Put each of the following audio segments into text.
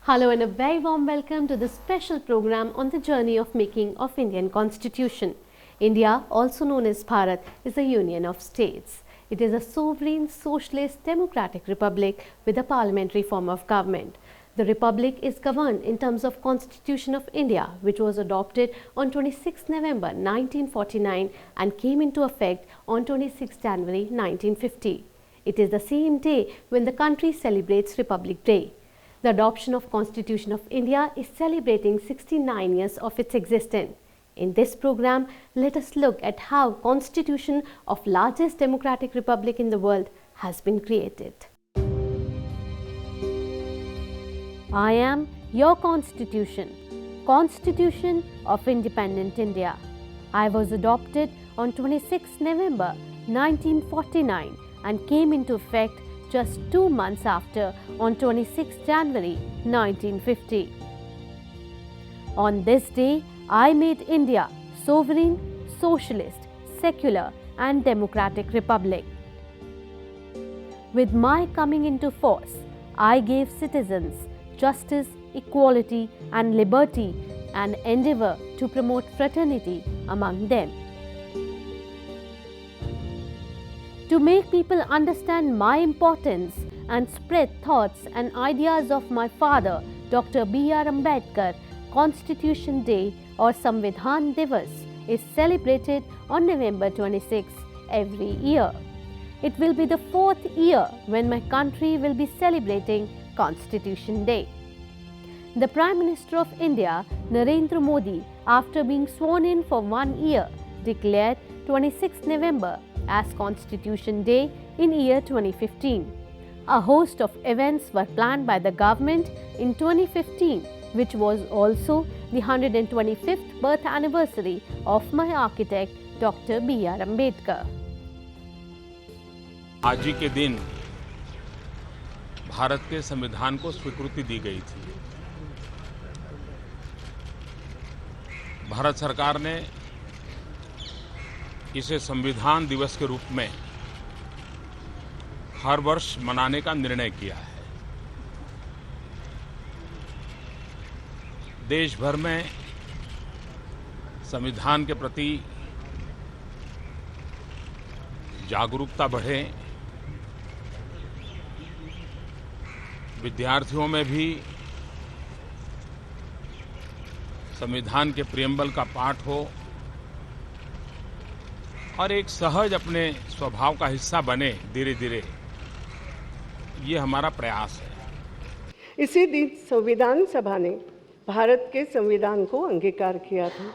Hello and a very warm welcome to this special program on the journey of making of Indian Constitution. India, also known as Bharat, is a union of states. It is a sovereign, socialist, democratic republic with a parliamentary form of government. The republic is governed in terms of Constitution of India, which was adopted on 26 November 1949 and came into effect on 26 January 1950. It is the same day when the country celebrates Republic Day. The adoption of Constitution of India is celebrating 69 years of its existence. In this program, let us look at how Constitution of largest democratic republic in the world has been created. I am your Constitution, Constitution of Independent India. I was adopted on 26 November 1949 and came into effect just 2 months after on 26 January 1950. On this day, I made India sovereign, socialist, secular and democratic republic. With my coming into force, I gave citizens justice, equality and liberty and endeavor to promote fraternity among them. To make people understand my importance and spread thoughts and ideas of my father, Dr. B.R. Ambedkar, Constitution Day or Samvidhan Divas is celebrated on November 26 every year. It will be the 4th year when my country will be celebrating Constitution Day. The Prime Minister of India, Narendra Modi, after being sworn in for 1 year, declared 26 November as Constitution Day in year 2015. A host of events were planned by the government in 2015, which was also the 125th birth anniversary of my architect Dr. B.R. Ambedkar. आज ही के दिन भारत के संविधान को स्वीकृति दी गई थी। भारत सरकार ने इसे संविधान दिवस के रूप में हर वर्ष मनाने का निर्णय किया है। देश भर में संविधान के प्रति जागरूकता बढ़े, विद्यार्थियों में भी संविधान के प्रियम्बल का पाठ हो और एक सहज अपने स्वभाव का हिस्सा बने धीरे धीरे, ये हमारा प्रयास है। इसी दिन संविधान सभा ने भारत के संविधान को अंगीकार किया था।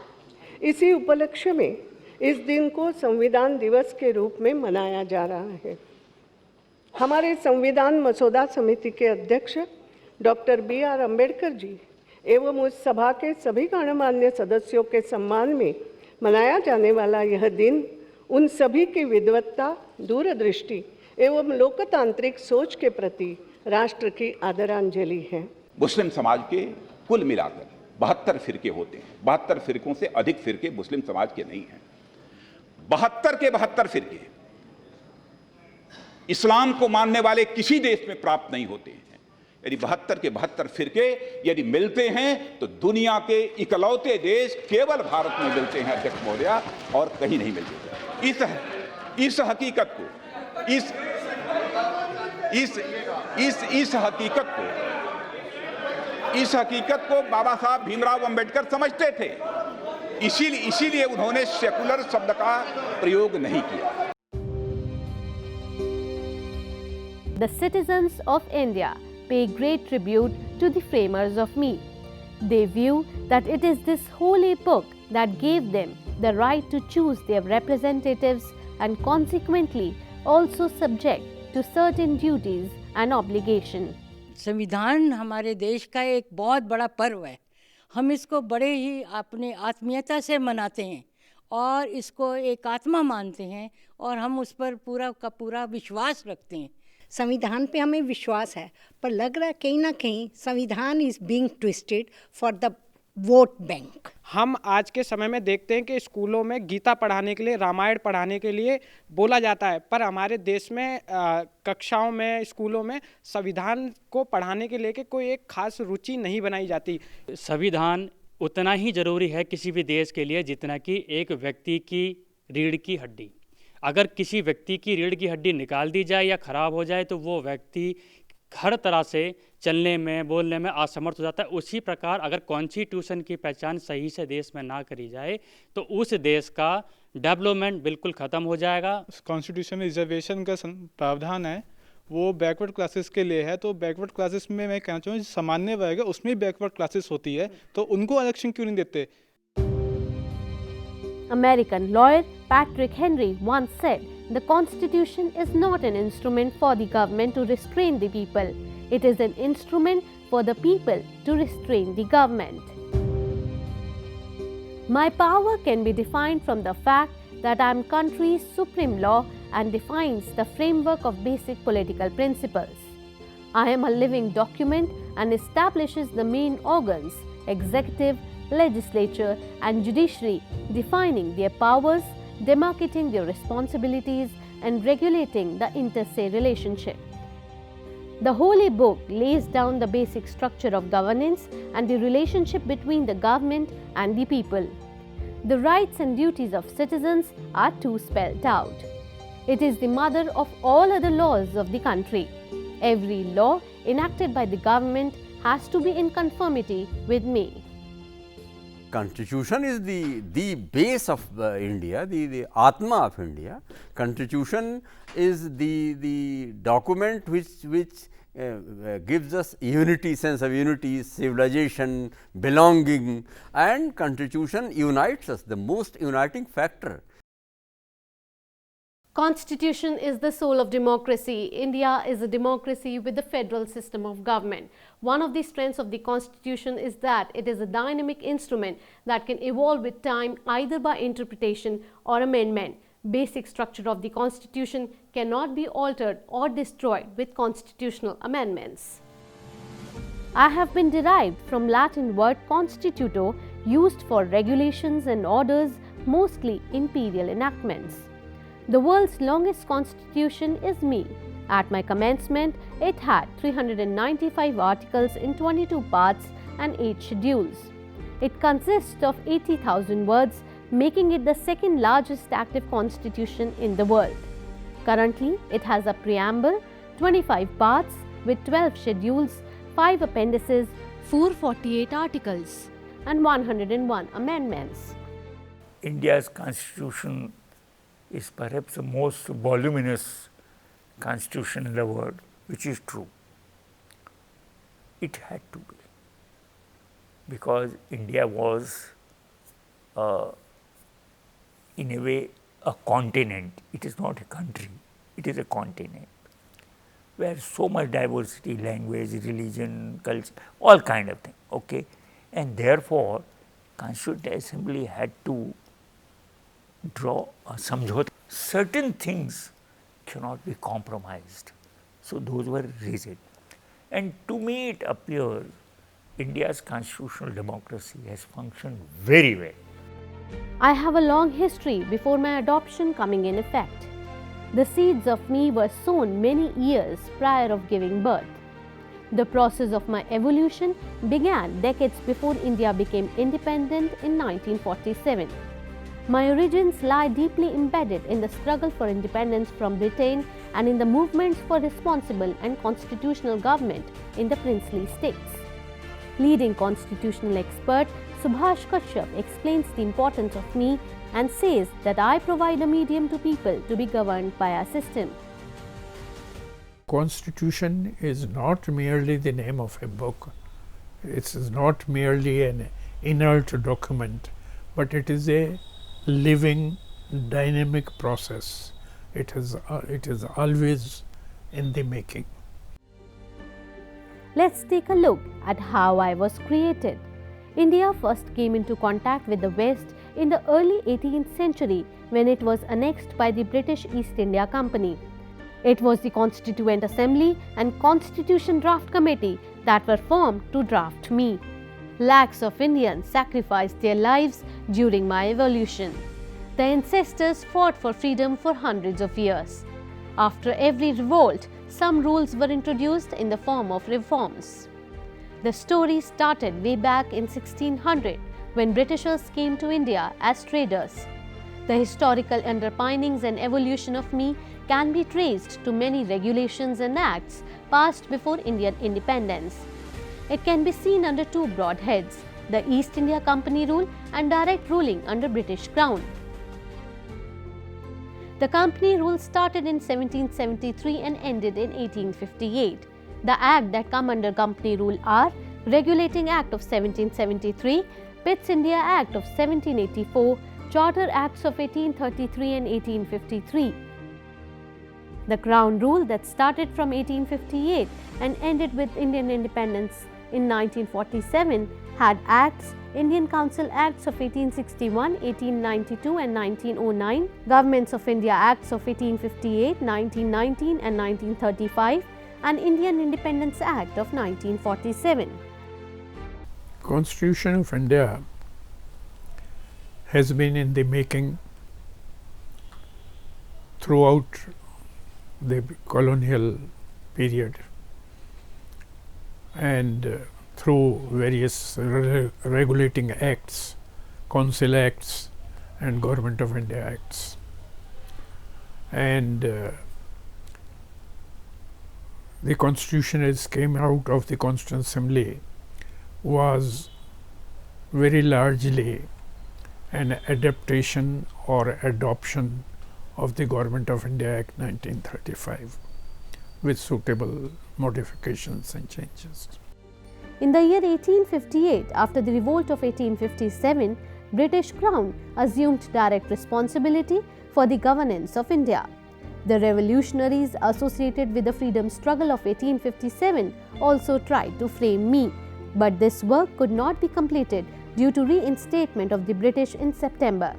इसी उपलक्ष्य में इस दिन को संविधान दिवस के रूप में मनाया जा रहा है। हमारे संविधान मसौदा समिति के अध्यक्ष डॉक्टर B.R. अम्बेडकर जी एवं उस सभा के सभी गणमान्य सदस्यों के सम्मान में मनाया जाने वाला यह दिन उन सभी की विद्वत्ता, दूरदृष्टि एवं लोकतांत्रिक सोच के प्रति राष्ट्र की आदरांजलि है। मुस्लिम समाज के कुल मिलाकर 72 फिरके होते हैं। 72 फिरकों से अधिक फिरके मुस्लिम समाज के नहीं हैं। 72 के 72 फिरके इस्लाम को मानने वाले किसी देश में प्राप्त नहीं होते हैं। यदि 72 के 72 फिरके यदि मिलते हैं तो दुनिया के इकलौते देश केवल भारत में मिलते हैं अध्यक्ष महोदया, और कहीं नहीं मिलते। इस हकीकत को बाबा साहब भीमराव अंबेडकर समझते थे। इसीलिए उन्होंने सेकुलर शब्द का प्रयोग नहीं किया। The citizens of India pay great tribute to the framers of me. They view that it is this holy book that gave them the right to choose their representatives and consequently also subject to certain duties and obligations. संविधान हमारे देश का एक बहुत बड़ा पर्व है। हम इसको बड़े ही अपनी आत्मीयता से मनाते हैं और इसको एक आत्मा मानते हैं और हम उस पर पूरा का पूरा विश्वास रखते हैं। संविधान पे हमें विश्वास है, पर लग रहा है कहीं ना कहीं संविधान is being twisted for the vote bank. हम आज के समय में देखते हैं कि स्कूलों में गीता पढ़ाने के लिए, रामायण पढ़ाने के लिए बोला जाता है, पर हमारे देश में कक्षाओं में, स्कूलों में संविधान को पढ़ाने के लेके कोई एक खास रुचि नहीं बनाई जाती। संविधान उतना ही ज़रूरी है किसी भी देश के लिए जितना कि एक व्यक्ति की रीढ़ की हड्डी। अगर किसी व्यक्ति की रीढ़ की हड्डी निकाल दी जाए या ख़राब हो जाए तो वो व्यक्ति हर तरह से चलने में, बोलने में असमर्थ हो जाता है। उसी प्रकार अगर कॉन्स्टिट्यूशन की पहचान सही से देश में ना करी जाए तो उस देश का डेवलपमेंट बिल्कुल ख़त्म हो जाएगा। कॉन्स्टिट्यूशन में रिजर्वेशन का प्रावधान है, वो बैकवर्ड क्लासेस के लिए है, तो बैकवर्ड क्लासेस में मैं कहना चाहूँगा सामान्य वर्ग है उसमें बैकवर्ड क्लासेस होती है, तो उनको आरक्षण क्यों नहीं देते? American lawyer Patrick Henry once said, "The Constitution is not an instrument for the government to restrain the people. It is an instrument for the people to restrain the government." My power can be defined from the fact that I am country's supreme law and defines the framework of basic political principles. I am a living document and establishes the main organs, executive, legislature and judiciary, defining their powers, demarcating their responsibilities and regulating the inter-se relationship. The Holy Book lays down the basic structure of governance and the relationship between the government and the people. The rights and duties of citizens are too spelled out. It is the mother of all other laws of the country. Every law enacted by the government has to be in conformity with me. Constitution is the base of India, the Atma of India. Constitution is the document which gives us unity, sense of unity, civilization, belonging, and Constitution unites us, the most uniting factor. Constitution is the soul of democracy. India is a democracy with a federal system of government. One of the strengths of the Constitution is that it is a dynamic instrument that can evolve with time either by interpretation or amendment. Basic structure of the Constitution cannot be altered or destroyed with constitutional amendments. I have been derived from Latin word constituto, used for regulations and orders, mostly imperial enactments. The world's longest constitution is me. At my commencement, it had 395 articles in 22 parts and 8 schedules. It consists of 80,000 words, making it the second largest active constitution in the world. Currently, it has a preamble, 25 parts with 12 schedules, 5 appendices, 448 articles and 101 amendments. India's constitution is perhaps the most voluminous constitution in the world, which is true. It had to be, because India was in a way a continent. It is not a country, it is a continent where so much diversity, language, religion, culture, all kind of things, okay. And therefore, Constituent Assembly had to draw a samjhota. Certain things cannot be compromised. So those were rigid. And to me it appears India's constitutional democracy has functioned very well. I have a long history before my adoption coming in effect. The seeds of me were sown many years prior of giving birth. The process of my evolution began decades before India became independent in 1947. My origins lie deeply embedded in the struggle for independence from Britain and in the movements for responsible and constitutional government in the princely states. Leading constitutional expert Subhash Kashyap explains the importance of me and says that I provide a medium to people to be governed by a system. Constitution is not merely the name of a book. It is not merely an inert document, but it is a living, dynamic process. It is always in the making. Let's take a look at how I was created. India first came into contact with the West in the early 18th century when it was annexed by the British East India Company. It was the Constituent Assembly and Constitution Draft Committee that were formed to draft me. lakhs of Indians sacrificed their lives during my evolution. The ancestors fought for freedom for hundreds of years. After every revolt, some rules were introduced in the form of reforms. The story started way back in 1600 when Britishers came to India as traders. The historical underpinnings and evolution of me can be traced to many regulations and acts passed before Indian independence. It can be seen under two broad heads, the East India Company rule and direct ruling under British Crown. The Company rule started in 1773 and ended in 1858. The Act that come under Company rule are Regulating Act of 1773, Pitt's India Act of 1784, Charter Acts of 1833 and 1853. The Crown rule that started from 1858 and ended with Indian independence in 1947 had acts, Indian Council Acts of 1861, 1892 and 1909, Governments of India Acts of 1858, 1919 and 1935 and Indian Independence Act of 1947. Constitution of India has been in the making throughout the colonial period and through various regulating acts, council acts and Government of India acts. And the constitution as came out of the Constituent Assembly was very largely an adaptation or adoption of the Government of India Act 1935 with suitable modifications and changes. In the year 1858, after the revolt of 1857, British Crown assumed direct responsibility for the governance of India. The revolutionaries associated with the freedom struggle of 1857 also tried to frame me, but this work could not be completed due to reinstatement of the British in September.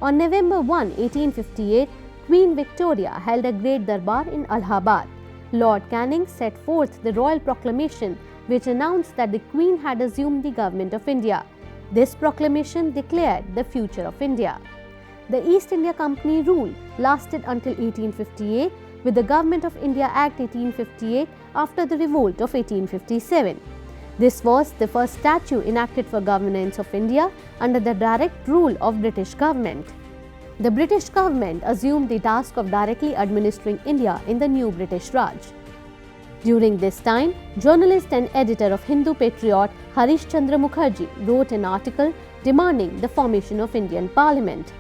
On November 1, 1858, Queen Victoria held a great darbar in Allahabad. Lord Canning set forth the royal proclamation which announced that the Queen had assumed the government of India. This proclamation declared the future of India. The East India Company rule lasted until 1858 with the Government of India Act 1858 after the revolt of 1857. This was the first statute enacted for governance of India under the direct rule of British government. The British government assumed the task of directly administering India in the new British Raj. During this time, journalist and editor of Hindu Patriot Harish Chandra Mukherjee wrote an article demanding the formation of Indian Parliament.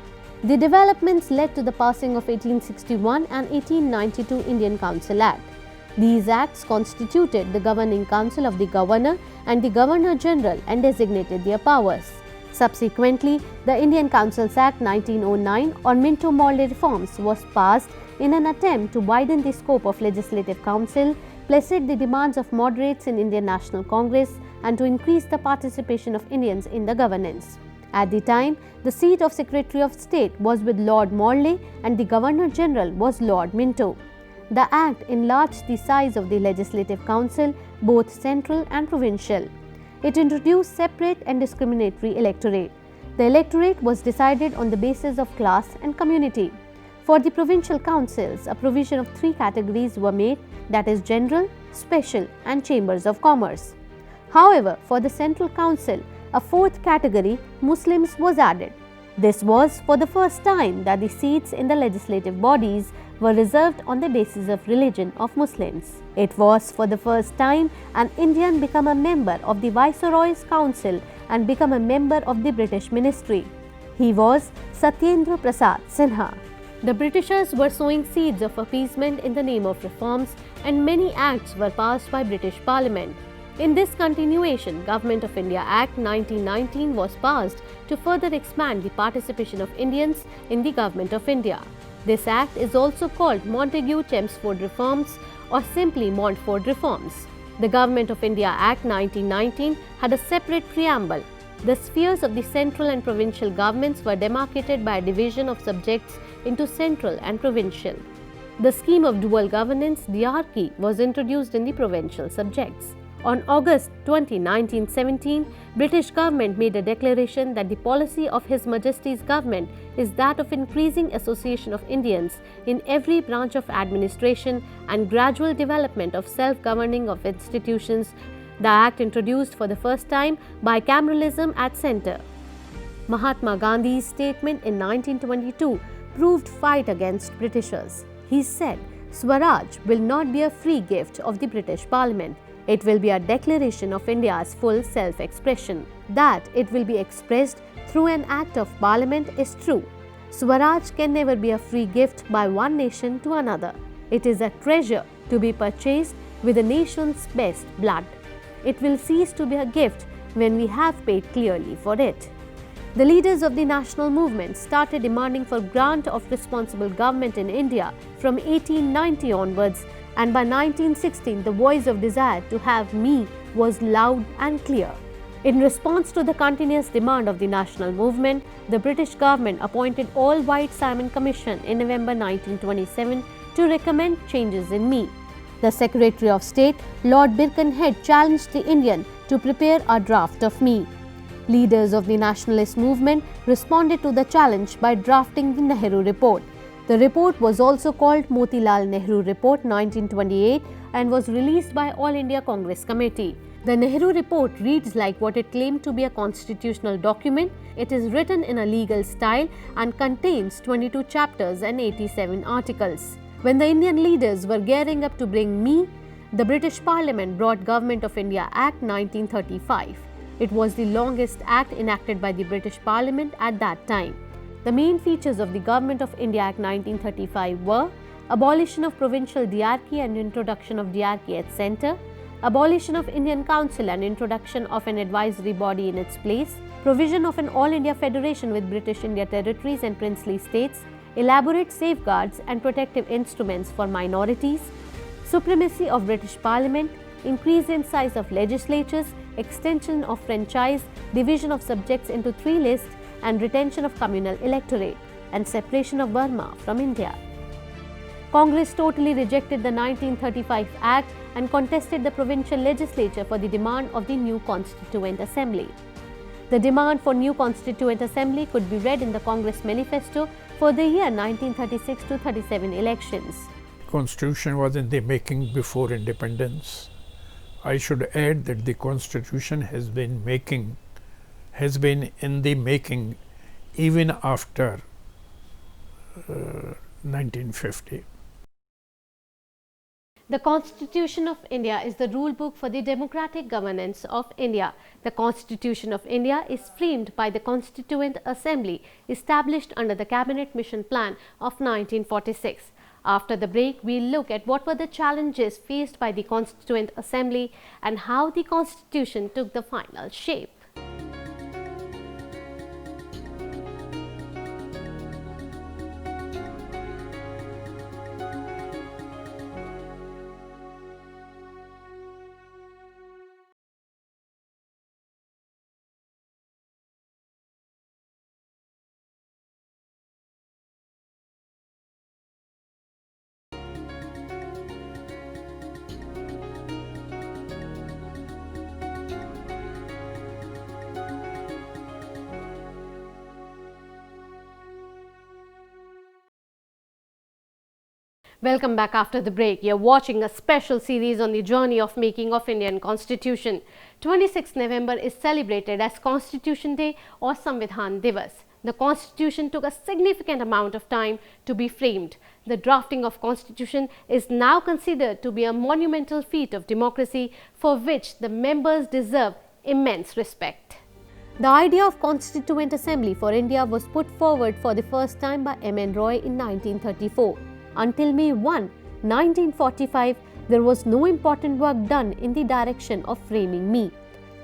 The developments led to the passing of 1861 and 1892 Indian Council Act. These acts constituted the governing council of the Governor and the Governor General and designated their powers. Subsequently, the Indian Councils Act 1909 on Minto-Morley reforms was passed in an attempt to widen the scope of Legislative Council, placate the demands of moderates in Indian National Congress and to increase the participation of Indians in the governance. At the time, the seat of Secretary of State was with Lord Morley and the Governor General was Lord Minto. The Act enlarged the size of the Legislative Council, both central and provincial. It introduced separate and discriminatory electorate. The electorate was decided on the basis of class and community. For the provincial councils, a provision of 3 categories were made, that is general, special and chambers of commerce. However, for the central council, a 4th category, Muslims, was added. This was for the first time that the seats in the legislative bodies were reserved on the basis of religion of Muslims. It was for the first time an Indian became a member of the Viceroy's Council and became a member of the British Ministry. He was Satyendra Prasad Sinha. The Britishers were sowing seeds of appeasement in the name of reforms and many acts were passed by British Parliament. In this continuation, Government of India Act 1919 was passed to further expand the participation of Indians in the Government of India. This act is also called Montagu-Chelmsford Reforms or simply Montford Reforms. The Government of India Act 1919 had a separate preamble. The spheres of the central and provincial governments were demarcated by a division of subjects into central and provincial. The scheme of dual governance, diarchy, was introduced in the provincial subjects. On August 20, 1917, British government made a declaration that the policy of His Majesty's government is that of increasing association of Indians in every branch of administration and gradual development of self-governing of institutions. The act introduced for the first time bicameralism at centre. Mahatma Gandhi's statement in 1922 proved fight against Britishers. He said, "Swaraj will not be a free gift of the British Parliament. It will be a declaration of India's full self-expression. That it will be expressed through an act of Parliament is true. Swaraj can never be a free gift by one nation to another. It is a treasure to be purchased with a nation's best blood. It will cease to be a gift when we have paid clearly for it." The leaders of the national movement started demanding for grant of responsible government in India from 1890 onwards, and by 1916 the voice of desire to have me was loud and clear. In response to the continuous demand of the national movement, the British government appointed all-white Simon Commission in November 1927 to recommend changes in me. The Secretary of State, Lord Birkenhead, challenged the Indian to prepare a draft of me. Leaders of the nationalist movement responded to the challenge by drafting the Nehru Report. The report was also called Motilal Nehru Report 1928 and was released by All India Congress Committee. The Nehru Report reads like what it claimed to be a constitutional document. It is written in a legal style and contains 22 chapters and 87 articles. When the Indian leaders were gearing up to bring me, the British Parliament brought Government of India Act 1935. It was the longest act enacted by the British Parliament at that time. The main features of the Government of India Act 1935 were abolition of provincial diarchy and introduction of diarchy at centre, abolition of Indian Council and introduction of an advisory body in its place, provision of an All India Federation with British India territories and princely states, elaborate safeguards and protective instruments for minorities, supremacy of British Parliament, increase in size of legislatures, extension of franchise, division of subjects into 3 lists and retention of communal electorate, and separation of Burma from India. Congress totally rejected the 1935 Act and contested the provincial legislature for the demand of the new Constituent Assembly. The demand for new Constituent Assembly could be read in the Congress Manifesto for the year 1936-37 elections. Constitution was in the making before independence. I should add that the Constitution has been in the making even after 1950. The Constitution of India is the rule book for the democratic governance of India. The Constitution of India is framed by the Constituent Assembly established under the Cabinet Mission Plan of 1946. After the break, we'll look at what were the challenges faced by the Constituent Assembly and how the Constitution took the final shape. Welcome back after the break. You're watching a special series on the journey of making of Indian Constitution. 26th November is celebrated as Constitution Day or Samvidhan Divas. The Constitution took a significant amount of time to be framed. The drafting of Constitution is now considered to be a monumental feat of democracy for which the members deserve immense respect. The idea of Constituent Assembly for India was put forward for the first time by M.N. Roy in 1934. Until May 1, 1945, there was no important work done in the direction of framing me.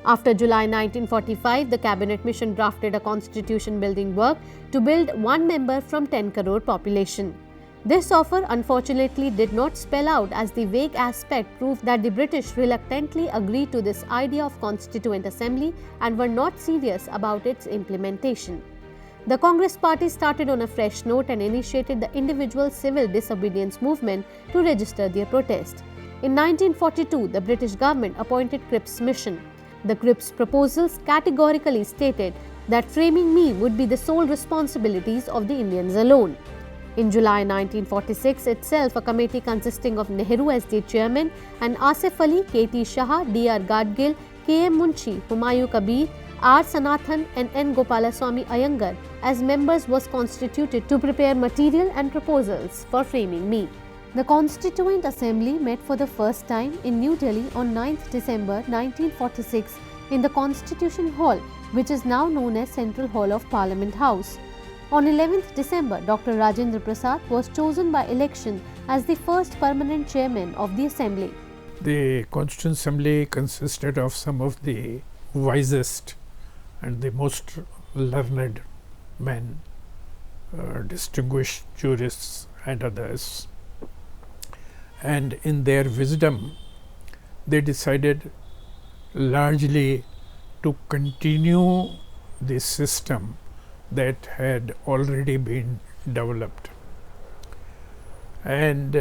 After July 1945, the Cabinet Mission drafted a constitution building work to build one member from 10 crore population. This offer unfortunately did not spell out, as the vague aspect proved that the British reluctantly agreed to this idea of Constituent Assembly and were not serious about its implementation. The Congress Party started on a fresh note and initiated the individual civil disobedience movement to register their protest. In 1942, the British government appointed Crips Mission. The Crips proposals categorically stated that framing me would be the sole responsibilities of the Indians alone. In July 1946 itself, a committee consisting of Nehru as the chairman and Asif Ali, K.T. Shah, D.R. Gadgil, K.M. Munshi, Humayun Kabir, R. Sanathan and N. Gopalaswamy Iyengar as members was constituted to prepare material and proposals for framing me. The Constituent Assembly met for the first time in New Delhi on 9th December 1946 in the Constitution Hall, which is now known as Central Hall of Parliament House. On 11th December, Dr. Rajendra Prasad was chosen by election as the first permanent chairman of the Assembly. The Constituent Assembly consisted of some of the wisest and the most learned men, distinguished jurists and others. And in their wisdom, they decided largely to continue the system that had already been developed. And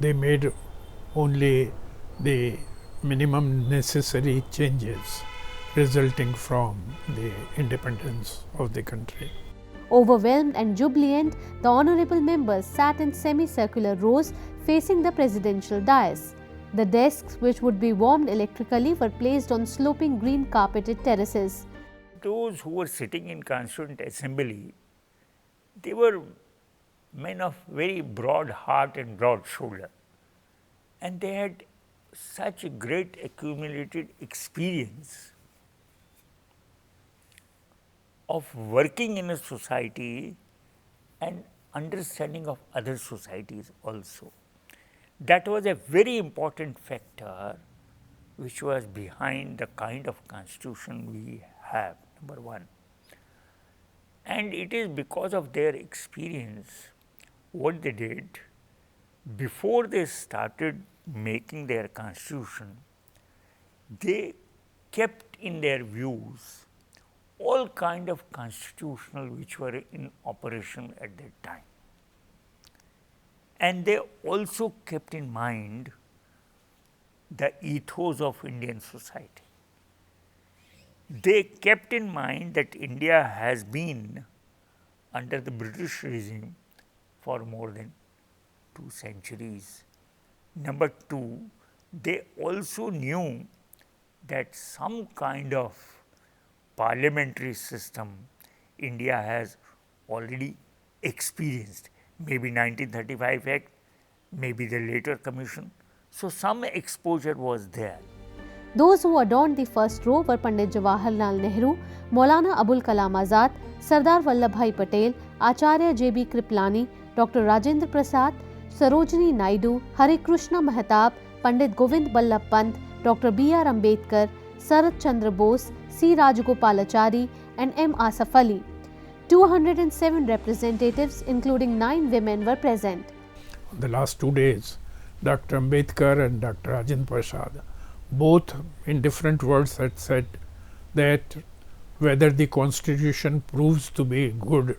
they made only the minimum necessary changes resulting from the independence of the country. Overwhelmed and jubilant, the honorable members sat in semicircular rows facing the presidential dais. The desks, which would be warmed electrically, were placed on sloping green carpeted terraces. Those who were sitting in Constituent Assembly, they were men of very broad heart and broad shoulder, and they had such a great accumulated experience of working in a society and understanding of other societies also. That was a very important factor which was behind the kind of constitution we have, number one. And it is because of their experience, what they did, before they started making their constitution, they kept in their views all kind of constitutional which were in operation at that time. And they also kept in mind the ethos of Indian society. They kept in mind that India has been under the British regime for more than 2 centuries. Number two, they also knew that some kind of parliamentary system India has already experienced, maybe 1935 Act, maybe the later commission. So some exposure was there. Those who adorned the first row were Pandit Jawaharlal Nehru, Maulana Abul Kalam Azad, Sardar Vallabhbhai Patel, Acharya J.B. Kriplani, Dr. Rajendra Prasad, Sarojini Naidu, Hari Krishna Mehtab, Pandit Govind Ballabh Pant, Dr. B.R. Ambedkar, Sarat Chandra Bose, C. Rajagopalachari and M. Asif Ali. 207 representatives, including 9 women, were present. The last 2 days, Dr. Ambedkar and Dr. Rajendra Prasad, both in different words, had said that whether the Constitution proves to be good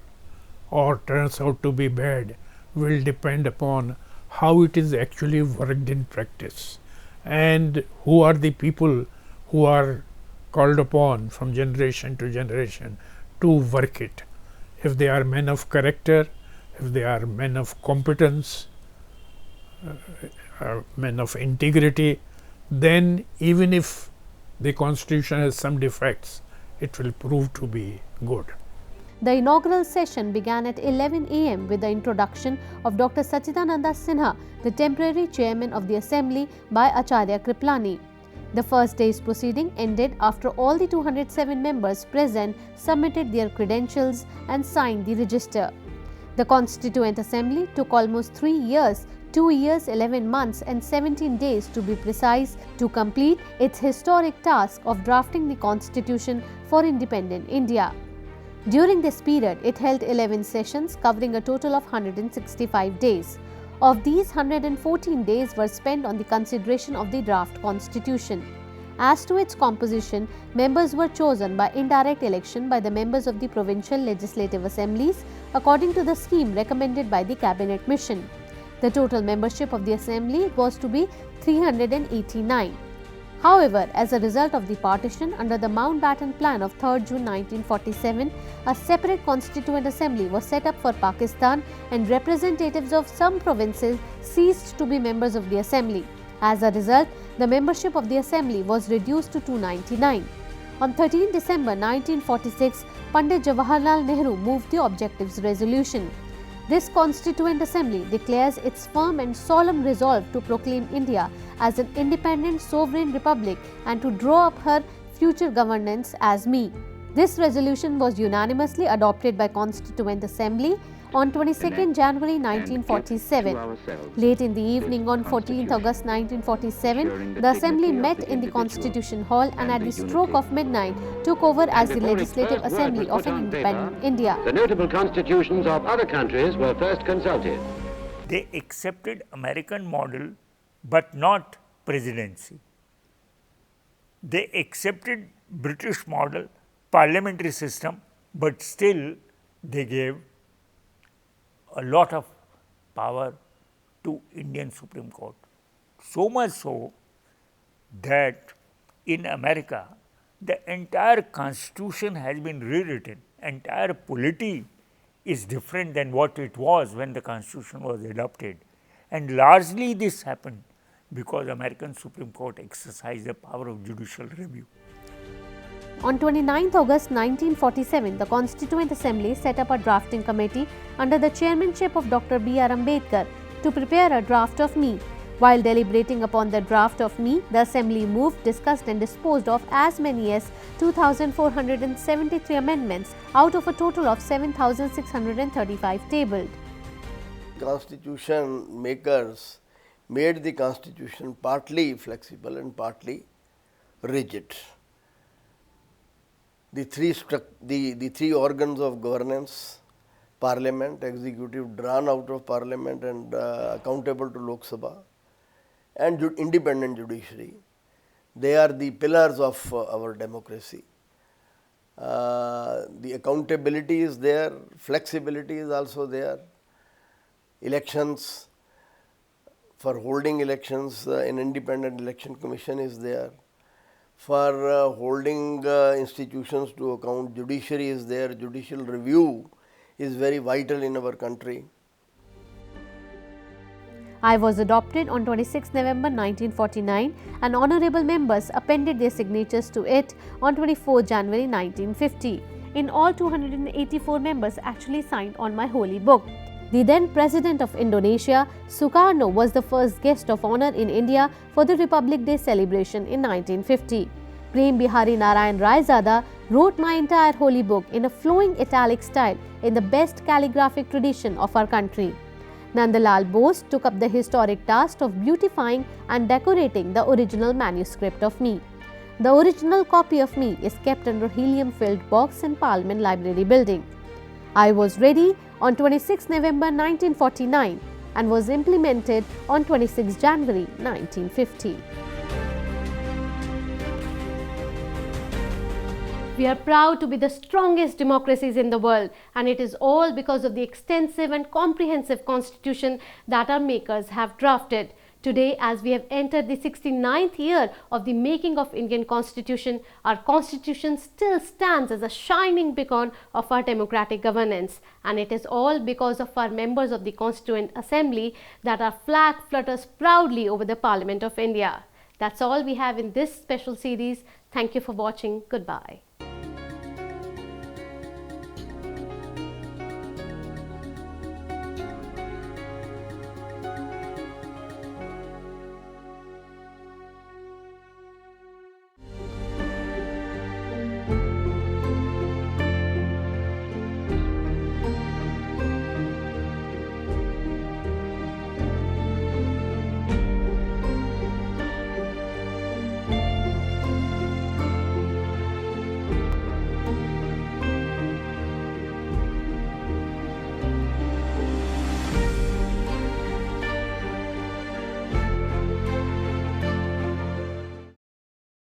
or turns out to be bad will depend upon how it is actually worked in practice, and who are the people who are called upon from generation to generation to work it. If they are men of character, if they are men of competence, men of integrity, then even if the Constitution has some defects, it will prove to be good. The inaugural session began at 11 a.m. with the introduction of Dr. Sachidananda Sinha, the temporary chairman of the Assembly, by Acharya Kriplani. The first day's proceeding ended after all the 207 members present submitted their credentials and signed the register. The Constituent Assembly took almost 3 years, 2 years, 11 months and 17 days to be precise, to complete its historic task of drafting the Constitution for independent India. During this period, it held 11 sessions covering a total of 165 days. Of these, 114 days were spent on the consideration of the draft constitution. As to its composition, members were chosen by indirect election by the members of the provincial legislative assemblies according to the scheme recommended by the Cabinet Mission. The total membership of the assembly was to be 389. However, as a result of the partition under the Mountbatten Plan of 3rd June 1947, a separate constituent assembly was set up for Pakistan and representatives of some provinces ceased to be members of the assembly. As a result, the membership of the assembly was reduced to 299. On 13 December 1946, Pandit Jawaharlal Nehru moved the objectives resolution. This Constituent Assembly declares its firm and solemn resolve to proclaim India as an independent sovereign republic and to draw up her future governance as me. This resolution was unanimously adopted by Constituent Assembly on 22nd January 1947. Late in the evening on 14th August 1947, the Assembly met in the Constitution Hall and at the stroke of midnight took over as the Legislative Assembly of an independent India. The notable constitutions of other countries were first consulted. They accepted American model but not presidency. They accepted British model parliamentary system, but still they gave a lot of power to Indian Supreme Court. So much so that in America, the entire constitution has been rewritten. Entire polity is different than what it was when the constitution was adopted. And largely this happened because American Supreme Court exercised the power of judicial review. On 29th August 1947, the Constituent Assembly set up a drafting committee under the chairmanship of Dr. B.R. Ambedkar to prepare a draft of me. While deliberating upon the draft of me, the Assembly moved, discussed and disposed of as many as 2,473 amendments out of a total of 7,635 tabled. Constitution makers made the constitution partly flexible and partly rigid. The three organs of governance, Parliament, Executive drawn out of Parliament and accountable to Lok Sabha, and independent judiciary, they are the pillars of our democracy. The accountability is there, flexibility is also there. Elections, for holding elections, an independent election commission is there. For holding institutions to account, judiciary is there, judicial review is very vital in our country. I was adopted on 26 November 1949 and honourable members appended their signatures to it on 24 January 1950. In all, 284 members actually signed on my holy book. The then President of Indonesia, Sukarno, was the first guest of honour in India for the Republic Day celebration in 1950. Prem Bihari Narayan Raizada wrote my entire holy book in a flowing italic style in the best calligraphic tradition of our country. Nandalal Bose took up the historic task of beautifying and decorating the original manuscript of me. The original copy of me is kept under helium-filled box in Parliament Library building. I was ready on 26 November 1949 and was implemented on 26 January 1950. We are proud to be the strongest democracies in the world, and it is all because of the extensive and comprehensive constitution that our makers have drafted. Today, as we have entered the 69th year of the making of Indian Constitution, our Constitution still stands as a shining beacon of our democratic governance. And it is all because of our members of the Constituent Assembly that our flag flutters proudly over the Parliament of India. That's all we have in this special series. Thank you for watching. Goodbye.